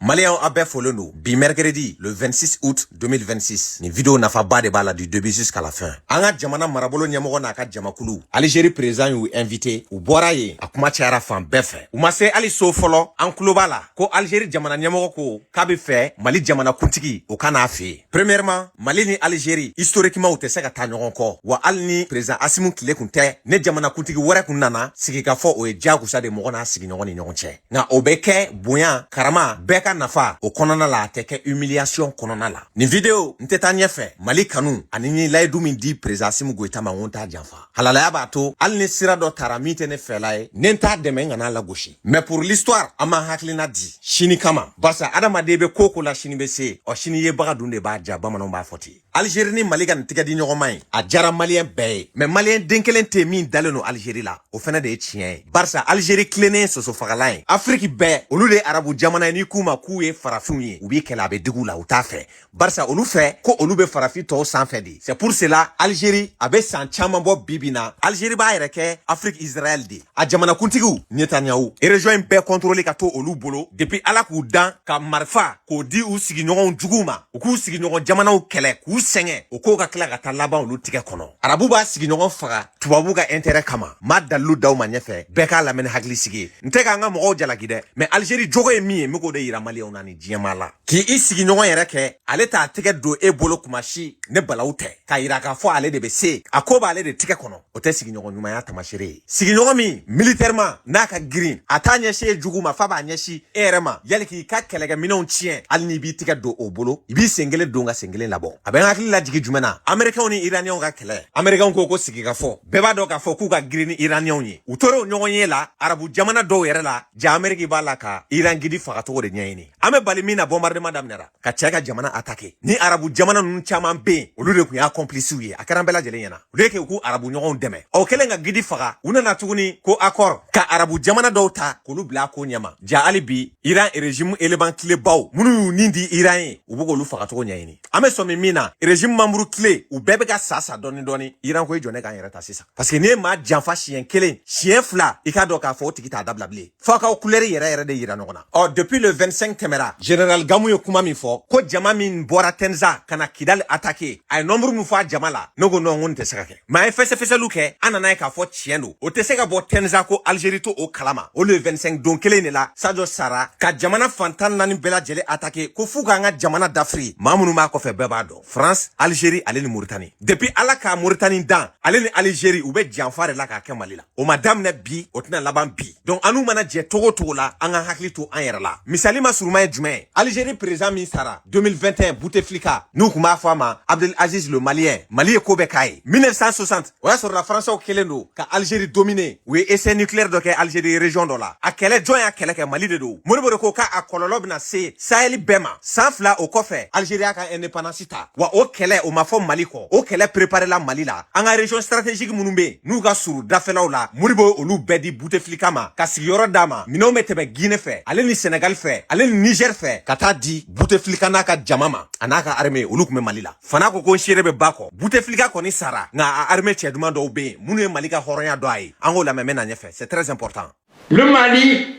Malien Abbe Folono, bi mercredi, le 26 août 2026. Ni vidéo n'a pas de bala du début jusqu'à la fin. Anga jamana marabolo nyamogo na ka jamakulu. Algérie président ou invité, ou boraye, a kuma tiara fan befe. Ou masse ali so folo, an klobala, ko Algérie jamana nyamogo ko, kabe fe, Mali jamana kuntigi, o kana afe. Premièrement, Mali ni Algérie, historiquement ou te se ka ta nyogon ko, wa al ni président Assimi Kile kunte, ne jamana kuntigi wara kunana, sigi ka fo o e jagu sa de mogona sigi nyogon ni nyogon che. Na obeke, boyan, karama, beka nafa, o konana la teke humiliation konana la. Ni video, nteta nyefe, Mali kanu, anini laidu min di président Assimi Goïta ma wonta janfa. Halala ya bato, al ni sira do taramite ne felaye, nenta deme ngana la goshi. Mais pour l'histoire, ama haklina di, shini kama, basa adama debe koko la shini bese, o shini ye baga dunde ba ja bamanon ba foti. Algérie ni Mali gan tiga di nyogomay, a jara Malien beye, mais Malien denkelen te min daleno Algérie la, o fena de chien. Barsa Algérie klene soso fagalain. Afrique be, olu de arabu jamana ni kuma kuye farafinye, ou bi kela be digou la ou ta fe. Barsa olu fe, ko olu be farafi to sans fedi. C'est pour cela, Algérie, abe san chamambo bibina. Algérie ba yereke, Afrique Israël de. A jamana kuntigu, Netanyahu. E rejoin be contrôler kato olu bolo, depuis ala kou dan, ka marfa, ko di ou sigi nyogon juguma, ou kou sigi nyogon jamana ou kele, kou senge, ou kou ka kila gata laban olu tike kono. Arabu ba sigi nyogon faga, tubabu ga intérêt kama, ma dalu daw ma nyefe, beka la men hagli sigi. Nteka nga moko jalagide, mais Algérie jogo e miye, miko de yira Mali onani jiyamala. Ki i sigi nyogon yereke, ale ta tike do e bolo kumashi, ne balaute, ka yira ka fo ale de be se, akoba ale de tike kono, ote sigi nyogon nyumaya tamashire. Sigi nyogon mi, militairement, naka green, ata nyeshe juguma faba nyeshi, erema, yaliki ka kelege minon chien, alini bi tike do o bolo, ibi sengele do nga sengele labo. Aben akili la jigi jumena, Amerika ni Iranian ga kele, Amerika ko sigi ka fo, beba do ka fo ku ka green Iranian ni, utoro nyogon ye la, arabu jamana do yere la, ja Amerika ba la ka, Iran gidi fagato de nyayini. Ame balimina bombardement damnera, ka chaka jamana atake, ni arabu jamana nun chaman be, olu de ku ya complice ye, akarambela jele yana, olu ke ku arabu nyogon deme. O kele nga gidi faga, una na tuguni ko accord, ka arabu jamana do ta, ko lu bla ko nyama. Ja alibi, Iran e régime eleban kile baw, munu nindi Iran ye, ubugo lu fagato nyayini. Ame somi mina, régime mamuru kile, u bebe ga sasa doni, Iran ko jone ga yereta sisa. Parce que ne ma janfa chien kele, chien fla, ika do ka fo tikita dablable. Faka o couleur yere de Iran ona. Or depuis le 25 Temera, Général Gamou yo kuma mi fo, ko jama min bora tenza kana Kidal attaqué, ay nombre mu fa jamala, nogo no ngon te sekake. Ma fese luke, anana ka fo chiendo. O te seka bo tenza ko Algérie to o kalama. O le 25 don kele ne la, Sadio Sara, ka jamana fantan nani bela jele attaqué, ko fuga nga jamana d'Afrique. Mamunu ma ko fe bebado. France, Algérie, ale ni Mauritanie. Depuis ala ka Mauritanie dan, ale ni Algérie ou be janfare la ka kemalila. O madame ne bi, o tina laban bi. Donc anu mana je togo la, anga hakli to an yere la. Misali ma suruma jume, Algérie président min sara, 2021 Bouteflika, nou kuma fama, Abdel Aziz le Malien, Mali kobe kai. 1960, oya sur la France au kelendo, ka Algérie dominé, ou essai nucléaire de ke Algérie région do la. A kele joint a kele ke Mali de do. Monibo ko ka a kololob na se, Sahel bema, sans fla au kofe, Algérie ka indépendance ta. Wa o kele o mafo Mali ko, o kele préparer la Mali la. Anga région stratégique munumbe, nou ga suru dafela la, Monibo olu bedi Bouteflika ma, ka sigiyoro dama, mino metebe Guinée fe, ale ni Sénégal fe, ale ni Niger fe, kata di Bouteflika na ka jamama, anaka armée olu kume Mali la. Fana ko shirebe bako, Bouteflika koni sara, nga a armée tcheduma do be, munu Mali ka horonya do ay, ango la memena nyefe, c'est très important. Le Mali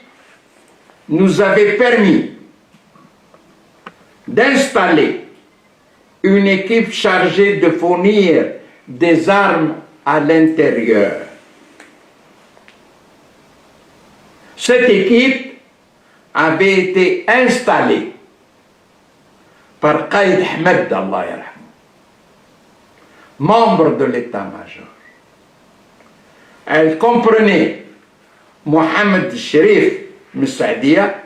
nous avait permis d'installer une équipe chargée de fournir des armes à l'intérieur. Cette équipe avait été installée par Qaïd Ahmed Allah yarham, membre de l'état-major. Elle comprenait Mohamed Sherif Moussaadia,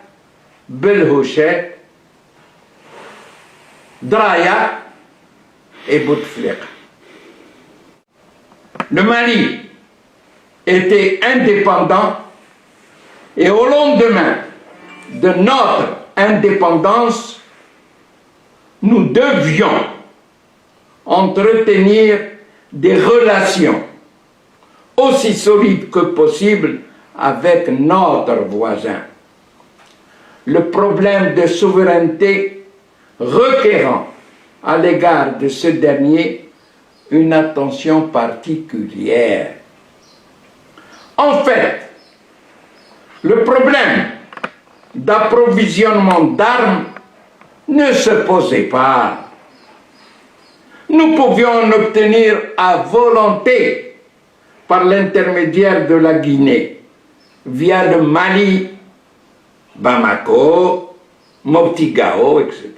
Belhouchet, Draya et Bouteflika. Le Mali était indépendant et au lendemain de notre indépendance, nous devions entretenir des relations aussi solides que possible avec notre voisin. Le problème de souveraineté requérant à l'égard de ce dernier une attention particulière. En fait, le problème d'approvisionnement d'armes ne se posait pas. Nous pouvions en obtenir à volonté par l'intermédiaire de la Guinée, via le Mali, Bamako, Mopti-Gao, etc.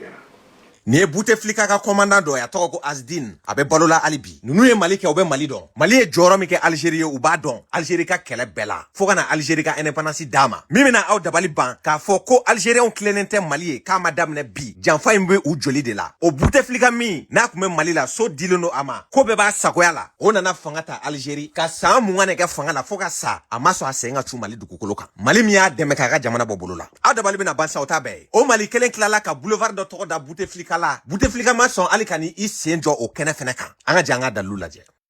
Ni ye Bouteflika ka commandant dɔ ya tɔgɔ ko Asdin a bɛ balola hali bi nunu ye Mali kɛ u bɛ Mali dɔn Mali ye jɔyɔrɔ min kɛ Algérie ye u b'a dɔn Algérie ka kɛlɛ bɛɛ la fo ka na Algérie ka indépendance d'a ma min bɛna aw dabali ban k'a fɔ ko Algériens tilennen tɛ Mali ye k'a ma daminɛ bi janfa in bɛ u joli de la o Bouteflika min n'a kun bɛ Mali la so dilen don a ma ko bɛɛ b'a sagoya la o nana fanga ta Algérie ka san 20 de kɛ fanga la fo ka sa a ma sɔn a sen ka cu Mali dugukolo kan Mali min y'a dɛmɛ k'a ka jamana bɔ bolo la aw dabali bɛna ban sa o t'a bɛɛ ye o Mali kelen tilala ka boulevard dɔ tɔgɔ da Bouteflika la Bouteflika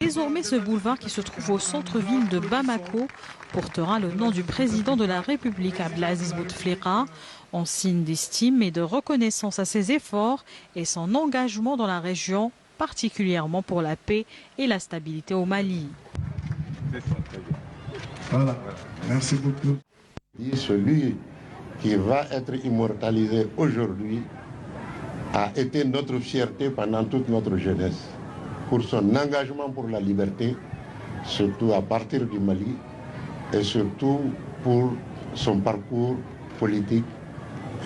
Désormais, ce boulevard qui se trouve au centre-ville de Bamako portera le nom du président de la République, Abdelaziz Bouteflika, en signe d'estime et de reconnaissance à ses efforts et son engagement dans la région, particulièrement pour la paix et la stabilité au Mali. Voilà, merci beaucoup. Celui qui va être immortalisé aujourd'hui a été notre fierté pendant toute notre jeunesse, pour son engagement pour la liberté, surtout à partir du Mali, et surtout pour son parcours politique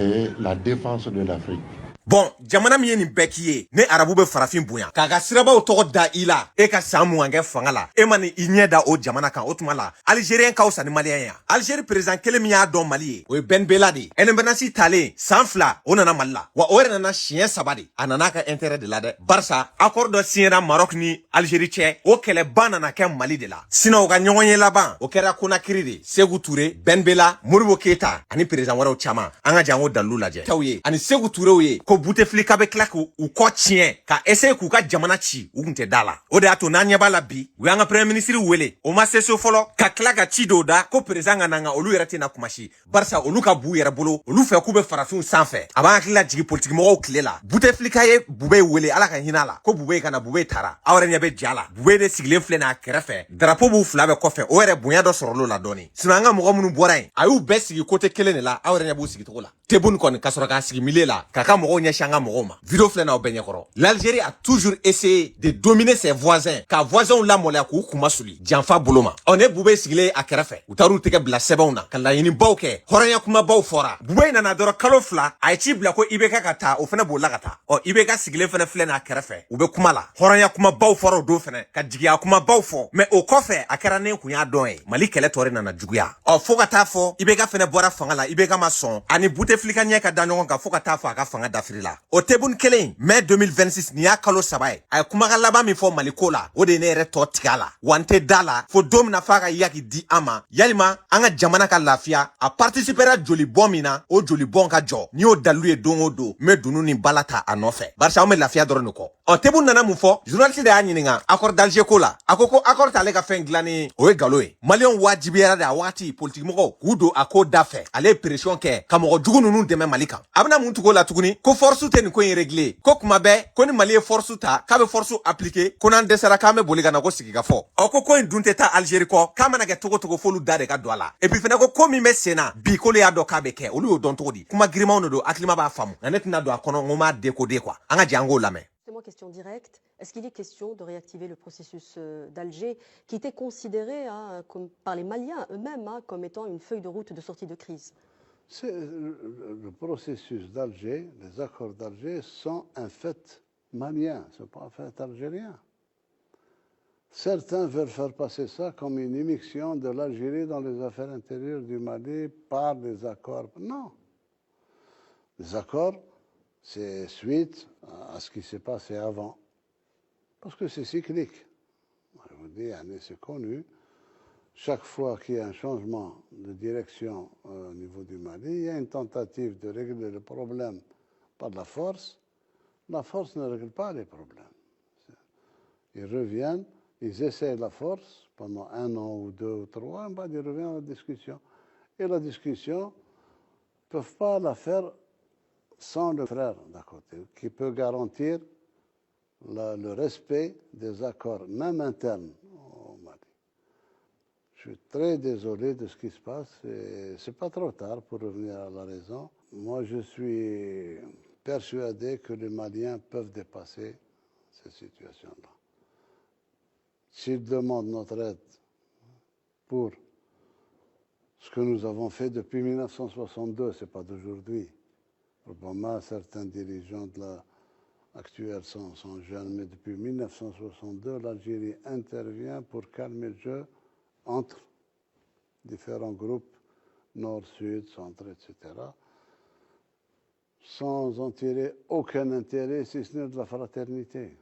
et la défense de l'Afrique. Bon, jamana mi ye nin bɛɛ k'i ye ne arabu bɛ farafin bonya k'a ka sirabaw tɔgɔ da i la e ka san 20 kɛ fanga la e ma ni i ɲɛ da o jamana kan o tuma la Algérien ka fisa ni Malien ya Algérie président kelen min y'a dɔn Mali ye o ye Ben Bella de indépendance talen san 2 o nana Mali la wa o yɛrɛ nana siɲɛ 3 de a nana ka intérêt de la dɛ barisa accord dɔ signera Maroc ni Algérie cɛ o kɛlɛba nana kɛ Mali de la sinon o ka ɲɔgɔn ye laban o kɛra Conakry de Sékou Touré Ben Bella Modibo Keita ani président wɛrɛw caman an ka jango dalilu lajɛ taw ye ani Sékou Touré ye ko Bouteflika bɛ tila k'u kɔ tiɲɛ ka essayer k'u ka jamana ci u kun tɛ da la o de y'a to n'an ɲɛ b'a la bi u y'an ka premier ministre wele o ma se so fɔlɔ ka tila ka ci dɔw da ko président ka na nka olu yɛrɛ tɛna kumasi barisa olu ka b'u yɛrɛ bolo olu fɛ k'u bɛ farafinw sanfɛ a b'an hakili lajigi politique mɔgɔw tile la Bouteflika ye Bube wele ala ka hinɛ a la ko Bube ka na Bube taara aw yɛrɛ ɲɛ bɛ ja la Bube de sigilen filɛ n'a kɛrɛfɛ drapeau b'u fila bɛɛ kɔfɛ o yɛrɛ bonya dɔ sɔrɔl'o la dɔɔni sinon an ka mɔgɔ minnu bɔra yen a y'u bɛɛ sigi côté kelen de la aw yɛrɛ ɲɛ b'u sigi cogo la Tebboune kɔni ka sɔrɔ k'a sigi milieu la k'a ka mɔgɔw ɲɛsin an ka mɔgɔw ma vidéo filɛ n'aw bɛɛ ɲɛkɔrɔ l'Algérie a toujours essayé de dominer ses voisins ka voisins lamɔlɛya k'u kuma suli janfa bolo ma ne Bube sigilen a kɛrɛfɛ u taar'u tɛgɛ bila sɛbɛnw na ka laɲinibaw kɛ hɔrɔnya kumabaw fɔra Bube nana dɔrɔn kalo 2 a ye ci bila ko IBK ka taa o fɛnɛ bolila ka taa IBK sigilen fɛnɛ filɛ n'a kɛrɛfɛ u bɛ kuma la hɔrɔnya kumabaw fɔra o don fɛnɛ ka jigiya kumabaw fɔ mais o kɔfɛ a kɛra ne kun y'a dɔn ye Mali kɛlɛ tɔ de nana juguya fo ka taa fɔ IBK fɛnɛ bɔra fanga la IBK ma sɔn ani Bouteflika ɲɛ ka da ɲɔgɔn kan fo ka taa fɔ a ka fanga dafiri la o Tebboune kelen mai 2026 nin y'a kalo 3 ye a ye kumakan laban min fɔ Mali ko la o de ye ne yɛrɛ tɔ tigɛ a la wa n tɛ da la fo don min na f'a ka yaki di an ma yalima an ka jamana ka lafiya a participera joli bɔn min na o joli bɔn ka jɔ ni y'o dalilu ye don o don n bɛ dunu ni bala ta a nɔfɛ barisa an bɛ lafiya dɔrɔn de kɔ Tebboune nana mun fɔ journaliste de y'a ɲininka accord d'Alger ko la a ko accord t'ale ka fɛn dilanni o ye nkalon ye Maliyɛnw wajibiyara de a wagati politique mɔgɔw k'u don a ko da fɛ ale ye pression kɛ ka mɔgɔ jugu ninnu dɛmɛ Mali kan a bɛna mun tugu o la tuguni ko force tɛ nin ko in régler ko kuma bɛɛ ko ni Mali ye force ta k'a bɛ force appliquer ko n'an dɛsɛra k'an bɛ boli ka na ko sigi ka fɔ ko in dun tɛ taa Algérie kɔ k'a mana kɛ togo togo f'olu da de ka don a la et puis fɛnɛ ko min bɛ sen na bi k'olu y'a dɔn k'a bɛ kɛ olu y'o dɔn cogo di kuma girimanw de don hakilima b'a faamu nka ne tɛna don a kɔnɔ n ko m'a décoder quoi an ka jɛ an k'o lamɛn. Question directe. Est-ce qu'il est question de réactiver le processus d'Alger qui était considéré par les Maliens eux-mêmes comme étant une feuille de route de sortie de crise? Le processus d'Alger, les accords d'Alger sont un fait malien, ce n'est pas un fait algérien. Certains veulent faire passer ça comme une immixtion de l'Algérie dans les affaires intérieures du Mali par des accords. Non. Les accords, c'est suite à ce qui s'est passé avant. Parce que c'est cyclique. Je vous dis, c'est connu. Chaque fois qu'il y a un changement de direction au niveau du Mali, il y a une tentative de régler le problème par la force. La force ne règle pas les problèmes. Ils reviennent, ils essayent la force pendant 1 an ou 2 ou 3, et ben ils reviennent à la discussion. Et la discussion, ils ne peuvent pas la faire sans le frère d'à côté, qui peut garantir le respect des accords, même internes au Mali. suis très désolé de ce qui se passe et c'est pas trop tard pour revenir à la raison. Moi, je suis persuadé que les Maliens peuvent dépasser cette situation-là. S'ils demandent notre aide pour ce que nous avons fait depuis 1962, ce n'est pas d'aujourd'hui. Probablement, certains dirigeants de actuels sont jeunes, mais depuis 1962, l'Algérie intervient pour calmer le jeu entre différents groupes, nord, sud, centre, etc., sans en tirer aucun intérêt, si ce n'est de la fraternité.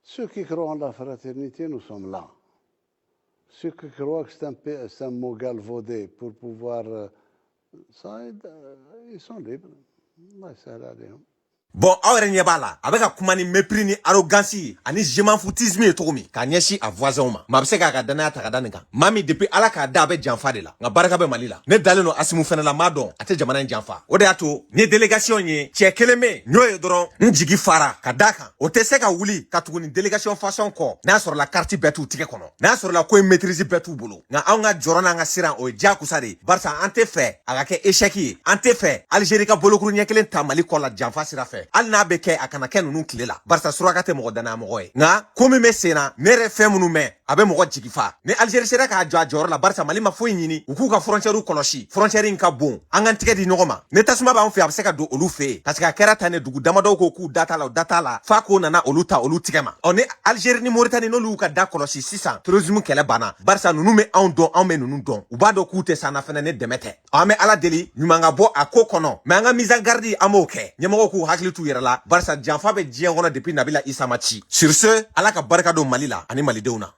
Ceux qui croient en la fraternité, nous sommes là. Ceux qui croient que c'est un mot galvaudé pour pouvoir... ils sont libres. Ça va aller. Bon, aw yɛrɛ ɲɛ b'a la a bɛ ka kuma ni mépris ni arrogance ani je m'en foutisme ye cogo min k'a ɲɛsin a voisinw ma maa bɛ se k'a ka danaya ta ka da nin kan maa min depuis ala k'a da a bɛ janfa de la nka barika bɛ mali la ne dalen don asimu fɛnɛ la m'a dɔn a tɛ jamana in janfa o de y'a to ni délégation ye cɛ kelen bɛ n'o ye dɔrɔn n jigi fara ka da kan o tɛ se ka wuli ka tugu ni délégation façon kɔ n'a sɔrɔ la carte bɛɛ t'u tigɛ kɔnɔ n'a sɔrɔ la ko in maîtrise bɛɛ t'u bolo nka anw ka jɔrɔ n'an ka siran o ye diyagosa de ye barisa an tɛ fɛ a ka kɛ échec ye an tɛ fɛ Algérie ka bolokuru ɲɛ kelen ta mali kɔ la janfa sira fɛ hali n'a bɛ kɛ a kana kɛ ninnu tile la barisa suraka tɛ mɔgɔ danaya mɔgɔ ye nka ko min bɛ sen na ne yɛrɛ fɛn minnu mɛn a bɛ mɔgɔ jigi fa ni Algérie sera k'a jɔ a jɔyɔrɔ la barisa mali ma foyi ɲini u k'u ka frontière kɔlɔsi frontière in ka bon an k'an tigɛ di ɲɔgɔn ma ni tasuma b'an fɛ a bɛ se ka don olu fɛ yen parce que a kɛra tan ne dugu damadɔw ko k'u da t'a la u da t'a la f'a ko nana olu ta olu tigɛ ma ɔ ni Algérie ni Mauritanie n'olu y'u ka da kɔlɔsi sisan terrorisme kɛlɛ banna barisa ninnu bɛ anw dɔn anw bɛ ninnu dɔn u b'a dɔn k'u tɛ s'an na fɛnɛ ne dɛmɛ tɛ an bɛ ala deli ɲuman ka bɔ a ko kɔnɔ mais an ka mise en garde an b'o kɛ ɲɛmɔgɔw k'u hakili t'u yɛrɛ la barisa janfa bɛ diɲɛ kɔnɔ depuis Nabila Isa ma ci sur ce ala ka barika don Mali la ani malidenw na